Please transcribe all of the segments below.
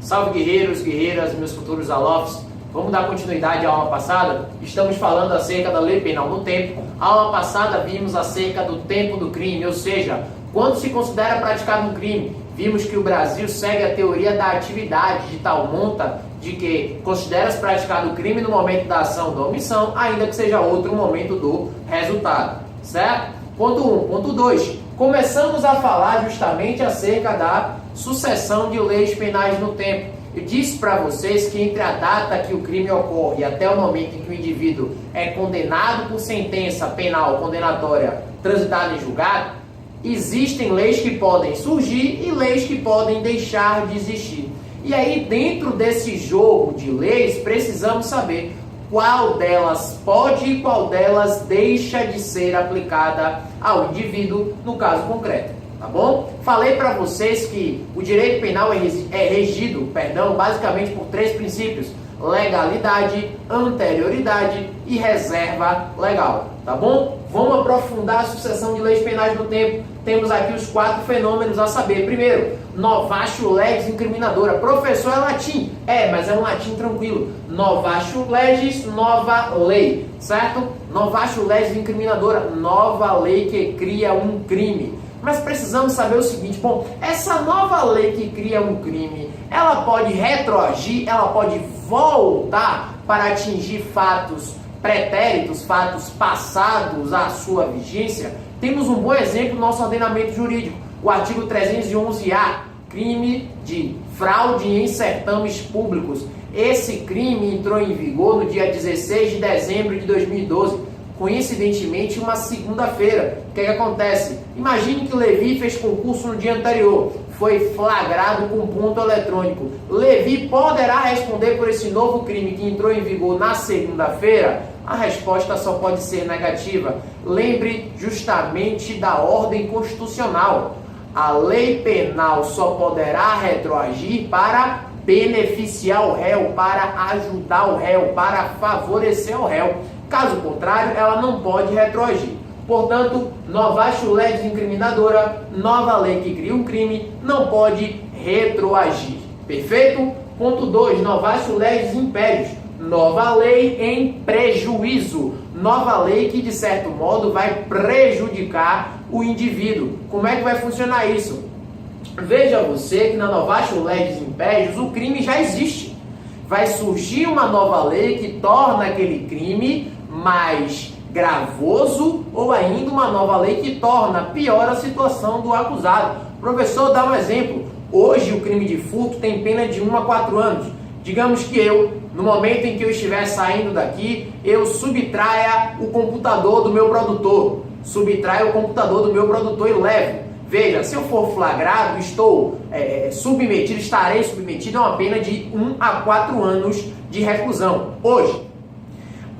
Salve guerreiros, guerreiras, meus futuros alofs. Vamos dar continuidade à aula passada? Estamos falando acerca da lei penal no tempo. A aula passada vimos acerca do tempo do crime, ou seja, quando se considera praticado um crime. Vimos que o Brasil segue a teoria da atividade de tal monta de que considera-se praticado o crime no momento da ação ou da omissão, ainda que seja outro momento do resultado, certo? Ponto 1. Ponto 2. Começamos a falar justamente acerca da sucessão de leis penais no tempo. Eu disse para vocês que entre a data que o crime ocorre até o momento em que o indivíduo é condenado por sentença penal condenatória transitada em julgado, existem leis que podem surgir e leis que podem deixar de existir. E aí, dentro desse jogo de leis, precisamos saber qual delas pode e qual delas deixa de ser aplicada ao indivíduo no caso concreto. Tá bom? Falei para vocês que o direito penal é regido, basicamente por 3 princípios: legalidade, anterioridade e reserva legal. Tá bom? Vamos aprofundar a sucessão de leis penais no tempo. Temos aqui os 4 fenômenos a saber. Primeiro, novatio legis incriminadora. Professor, é latim. Mas é um latim tranquilo. Novatio legis, nova lei. Certo? Novatio legis incriminadora. Nova lei que cria um crime. Mas precisamos saber o seguinte: bom, essa nova lei que cria um crime, ela pode retroagir, ela pode voltar para atingir fatos pretéritos, fatos passados à sua vigência. Temos um bom exemplo no nosso ordenamento jurídico, o artigo 311-A, crime de fraude em certames públicos. Esse crime entrou em vigor no dia 16 de dezembro de 2012, coincidentemente uma segunda-feira. O que acontece? Imagine que o Levi fez concurso no dia anterior, foi flagrado com ponto eletrônico. Levi poderá responder por esse novo crime que entrou em vigor na segunda-feira? A resposta só pode ser negativa. Lembre justamente da ordem constitucional. A lei penal só poderá retroagir para beneficiar o réu, para ajudar o réu, para favorecer o réu. Caso contrário, ela não pode retroagir. Portanto, novatio legis incriminadora, nova lei que cria um crime, não pode retroagir. Perfeito? Ponto 2. Novatio legis impérios. Nova lei em prejuízo. Nova lei que, de certo modo, vai prejudicar o indivíduo. Como é que vai funcionar isso? Veja você que na novatio legis impérios o crime já existe. Vai surgir uma nova lei que torna aquele crime mais gravoso, ou ainda uma nova lei que torna pior a situação do acusado. Professor, dá um exemplo. Hoje o crime de furto tem pena de 1 a 4 anos. Digamos que no momento em que eu estiver saindo daqui, eu subtraia o computador do meu produtor. Subtraia o computador do meu produtor e levo. Veja, se eu for flagrado, estarei submetido a uma pena de 1 a 4 anos de reclusão. Hoje.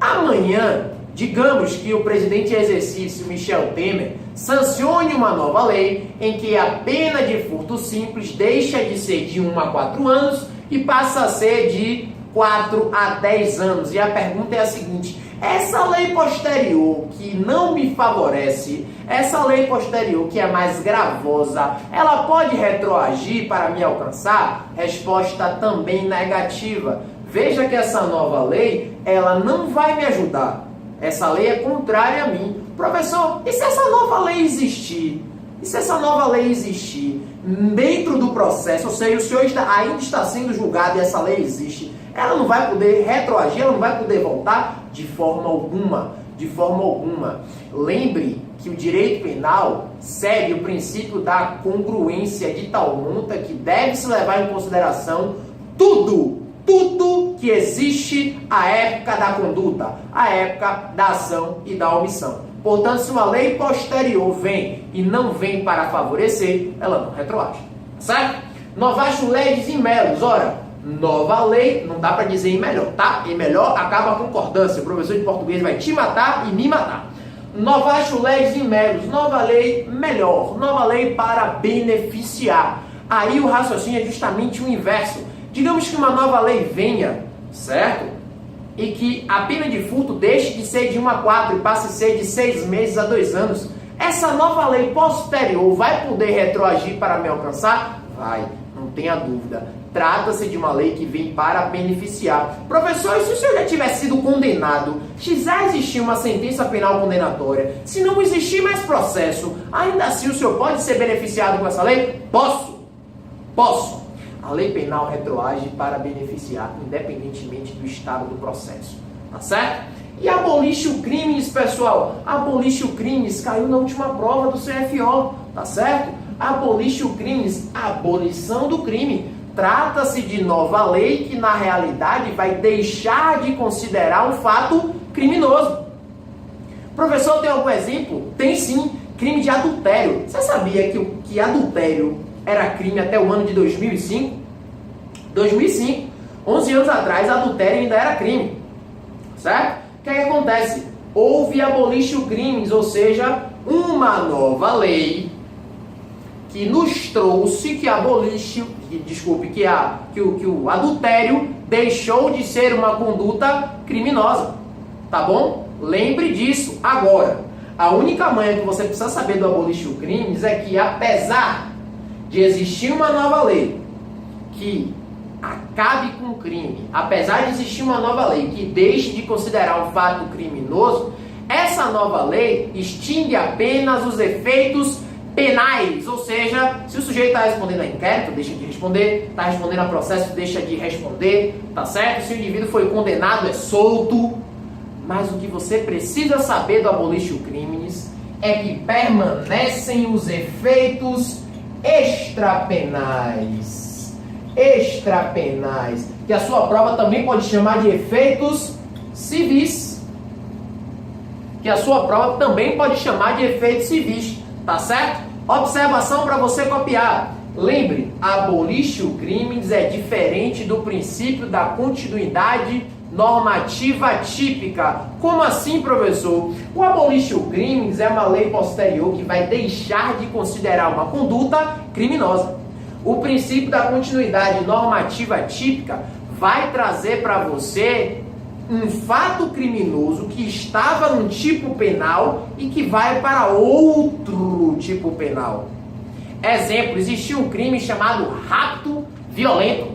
Amanhã, digamos que o presidente em exercício, Michel Temer, sancione uma nova lei em que a pena de furto simples deixa de ser de 1 a 4 anos e passa a ser de 4 a 10 anos. E a pergunta é a seguinte: essa lei posterior que não me favorece, essa lei posterior que é mais gravosa, ela pode retroagir para me alcançar? Resposta também negativa. Veja que essa nova lei, ela não vai me ajudar. Essa lei é contrária a mim. Professor, e se essa nova lei existir? E se essa nova lei existir dentro do processo, ou seja, o senhor ainda está sendo julgado e essa lei existe, ela não vai poder retroagir, ela não vai poder voltar de forma alguma. De forma alguma. Lembre que o direito penal segue o princípio da congruência de tal monta que deve se levar em consideração tudo que existe à época da conduta, à época da ação e da omissão. Portanto, se uma lei posterior vem e não vem para favorecer, ela não retroage. Certo? Novatio legis in melius. Ora, nova lei, não dá para dizer em melhor, tá? Em melhor acaba a concordância. O professor de português vai te matar e me matar. Novatio legis in melius. Nova lei melhor. Nova lei para beneficiar. Aí o raciocínio é justamente o inverso. Digamos que uma nova lei venha, certo? E que a pena de furto deixe de ser de 1 a 4 e passe a ser de 6 meses a 2 anos. Essa nova lei posterior vai poder retroagir para me alcançar? Vai. Não tenha dúvida. Trata-se de uma lei que vem para beneficiar. Professor, e se o senhor já tivesse sido condenado, já existir uma sentença penal condenatória, se não existir mais processo, ainda assim o senhor pode ser beneficiado com essa lei? Posso. A lei penal retroage para beneficiar, independentemente do estado do processo. Tá certo? E abolition crimes, pessoal? Abolition crimes caiu na última prova do CFO. Tá certo? Abolition crimes, abolição do crime. Trata-se de nova lei que, na realidade, vai deixar de considerar um fato criminoso. Professor, tem algum exemplo? Tem sim. Crime de adultério. Você sabia que adultério era crime até o ano de 2005? 2005. 11 anos atrás, adultério ainda era crime. Certo? O que acontece? Houve abolition crimes, ou seja, uma nova lei que nos trouxe que o adultério deixou de ser uma conduta criminosa. Tá bom? Lembre disso. Agora, a única manha que você precisa saber do abolition crimes é que, apesar de existir uma nova lei que acabe com o crime, apesar de existir uma nova lei que deixe de considerar um fato criminoso, essa nova lei extingue apenas os efeitos penais, ou seja, se o sujeito está respondendo a inquérito, deixa de responder, está respondendo a processo, deixa de responder, tá certo? Se o indivíduo foi condenado, é solto. Mas o que você precisa saber do abolition crimes é que permanecem os efeitos extrapenais, que a sua prova também pode chamar de efeitos civis, tá certo? Observação para você copiar. Lembre, abolition crimes é diferente do princípio da continuidade normativa típica. Como assim, professor? O abolition crimes é uma lei posterior que vai deixar de considerar uma conduta criminosa. O princípio da continuidade normativa típica vai trazer para você um fato criminoso que estava num tipo penal e que vai para outro tipo penal. Exemplo, existia um crime chamado rapto violento.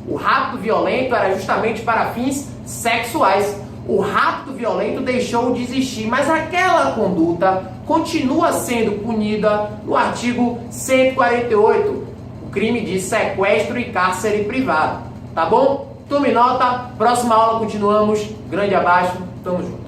O rapto violento era justamente para fins sexuais. O rapto violento deixou de existir, mas aquela conduta continua sendo punida no artigo 148, o crime de sequestro e cárcere privado. Tá bom? Tome nota, próxima aula continuamos. Grande abraço, tamo junto.